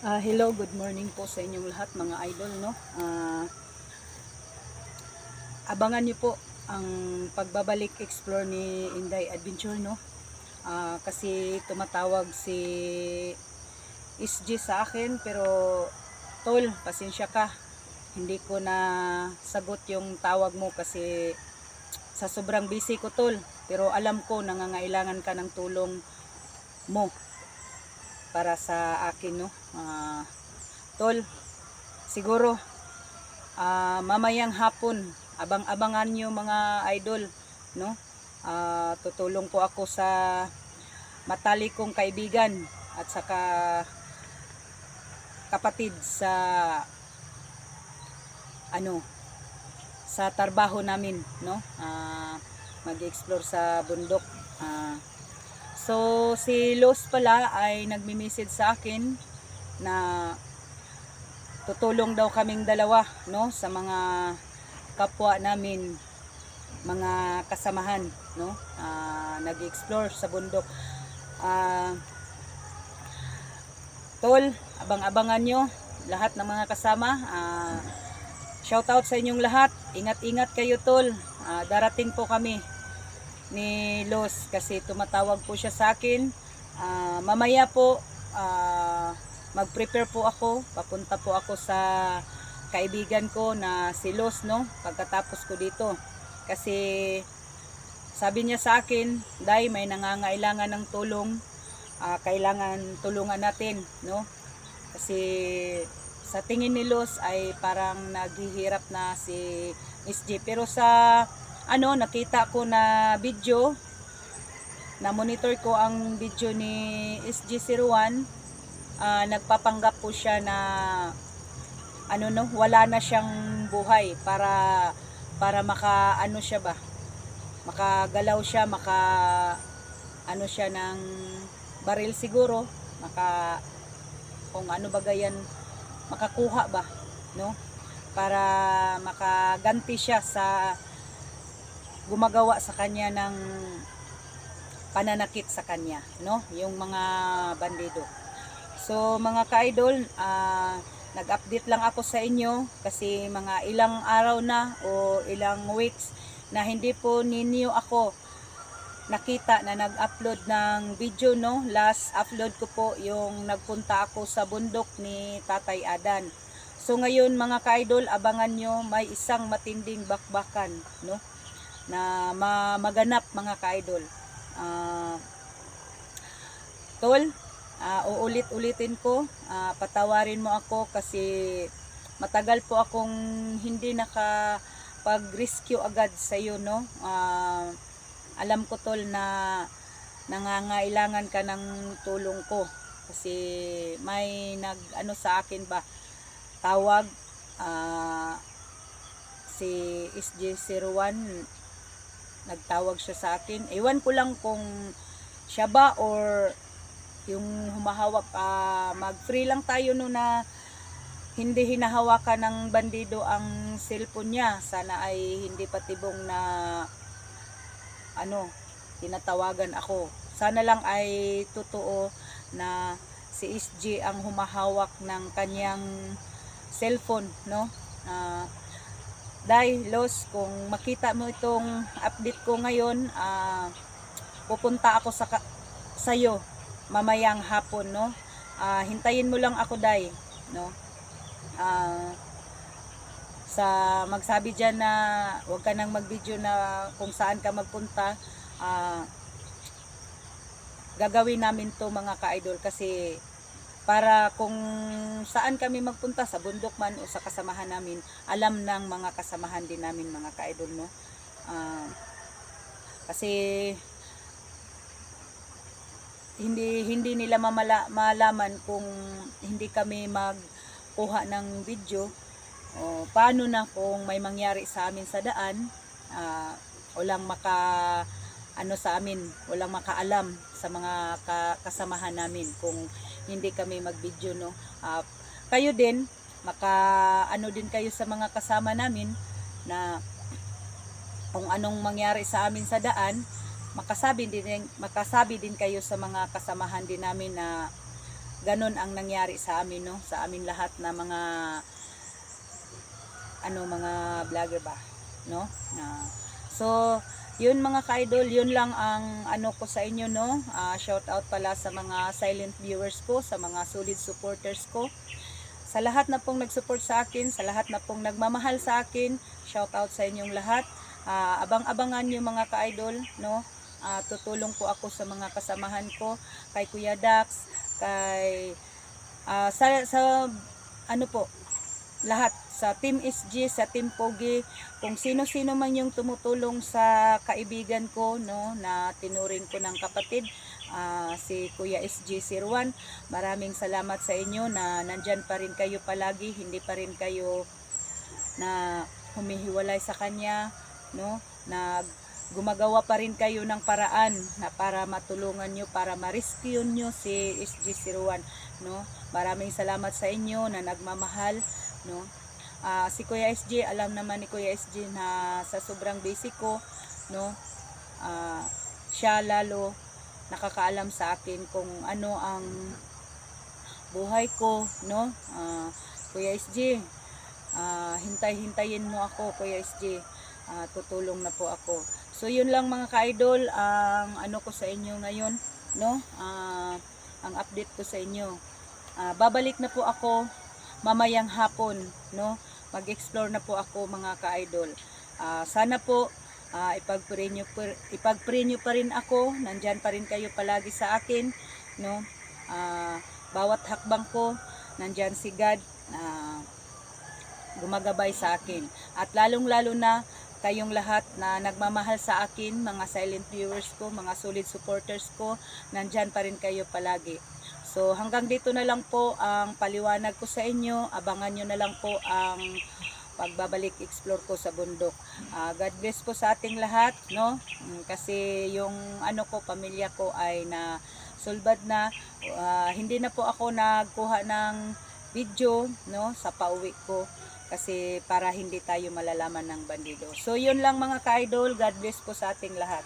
Hello, good morning po sa inyong lahat mga idol, no? Abangan niyo po ang pagbabalik explore ni Inday Adventure, no? Kasi tumatawag si SG sa akin, pero tol, pasensya ka. Hindi ko na sagot yung tawag mo kasi sa sobrang busy ko, tol. Pero alam ko nangangailangan ka ng tulong mo para sa akin, no? Tol, siguro mamayang hapon, abang-abangan nyo mga idol, no? Tutulong po ako sa matalik kong kaibigan at saka kapatid sa sa trabaho namin, no? Mag-explore sa bundok. So si Los pala ay nagmi-message sa akin na tutulong daw kaming dalawa, no, sa mga kapwa namin, mga kasamahan, no, nag-explore sa bundok. Tol, abang-abangan nyo lahat ng mga kasama. Shout out sa inyong lahat, ingat-ingat kayo, tol. Darating po kami ni Los kasi tumatawag po siya sa akin. Mamaya po mag-prepare po ako, papunta po ako sa kaibigan ko na si Los, no, pagkatapos ko dito. Kasi sabi niya sa akin, Day, may nangangailangan ng tulong, kailangan tulungan natin, no? Kasi sa tingin ni Los ay parang naghihirap na si SG. Pero sa nakita ko na video, na monitor ko ang video ni SG01, nagpapanggap po siya na wala na siyang buhay para siya ba, makagalaw siya, siya ng baril siguro, kung ano ba gayan, makakuha ba, no, para makaganti siya sa gumagawa sa kanya ng pananakit sa kanya, no, yung mga bandido. So mga ka-idol, nag-update lang ako sa inyo kasi mga ilang araw na o ilang weeks na hindi po ninyo ako nakita na nag-upload ng video, no. Last upload ko po yung nagpunta ako sa bundok ni Tatay Adan. So ngayon mga ka-idol, abangan nyo, may isang matinding bakbakan, no, na maganap mga ka-idol. Tol, uulit-ulitin ko, patawarin mo ako kasi matagal po akong hindi nakapag-rescue agad sa iyo, no. Alam ko, tol, na nangangailangan ka ng tulong ko kasi may sa akin ba tawag, si SG01, nagtawag siya sa akin. Ewan ko lang kung siya ba or yung humahawak. Mag-free lang tayo no na hindi hinahawakan ng bandido ang cellphone niya. Sana ay hindi patibong na tinatawagan ako. Sana lang ay totoo na si SG ang humahawak ng kanyang cellphone, no. Dahil Los, kung makita mo itong update ko ngayon, pupunta ako sa iyo mamayang hapon, no. Hintayin mo lang ako, Day, no. Sa magsabi diyan na wag ka nang mag-video na kung saan ka magpunta, gagawin namin to mga ka-idol kasi para kung saan kami magpunta, sa bundok man o sa kasamahan namin, alam ng mga kasamahan din namin mga ka-idol, no. Kasi hindi nila malaman kung hindi kami magkuha ng video, o paano na kung may mangyari sa amin sa daan, walang sa amin, walang makaalam sa mga kasamahan namin kung hindi kami mag-video, no. Kayo din din kayo sa mga kasama namin na kung anong mangyari sa amin sa daan, makasabi din kayo sa mga kasamahan din namin na ganun ang nangyari sa amin, no? Sa amin lahat na mga mga vlogger ba, no? So yun mga ka-idol, yun lang ang ko sa inyo, no? Shout out pala sa mga silent viewers ko, sa mga solid supporters ko, sa lahat na pong nag-support sa akin, sa lahat na pong nagmamahal sa akin. Shout out sa inyong lahat. Abang-abangan nyo mga ka-idol, no? Tutulong po ako sa mga kasamahan ko, kay Kuya Dax, kay sa po, lahat sa Team SG, sa Team Pogi, kung sino-sino man yung tumutulong sa kaibigan ko, no, na tinuring ko ng kapatid, si Kuya SG01. Maraming salamat sa inyo na nandyan pa rin kayo palagi, hindi pa rin kayo na humihiwalay sa kanya, no, na gumagawa pa rin kayo ng paraan na para matulungan nyo, para ma-rescue nyo si SG01, no. Maraming salamat sa inyo na nagmamahal, no. Si Kuya SG, alam naman ni Kuya SG na sa sobrang basic ko, no, siya lalo nakakaalam sa akin kung ano ang buhay ko, no. Kuya SG, hintay-hintayin mo ako, Kuya SG, tutulong na po ako. So yun lang mga ka-idol, ang ko sa inyo ngayon, no, ang update ko sa inyo. Babalik na po ako mamayang hapon, no. Mag-explore na po ako mga ka-idol. Sana po ipag-pray nyo pa rin ako, nandyan pa rin kayo palagi sa akin, no. Bawat hakbang ko, nandyan si God gumagabay sa akin. At lalong-lalo na kayong lahat na nagmamahal sa akin, mga silent viewers ko, mga solid supporters ko, nandyan pa rin kayo palagi. So hanggang dito na lang po ang paliwanag ko sa inyo. Abangan nyo na lang po ang pagbabalik explore ko sa bundok. God bless po sa ating lahat, no? Kasi yung pamilya ko ay na sulbad na. Hindi na po ako nagkuha ng video, no, sa pauwi ko kasi para hindi tayo malalaman ng bandido. So yun lang mga ka-idol. God bless po sa ating lahat.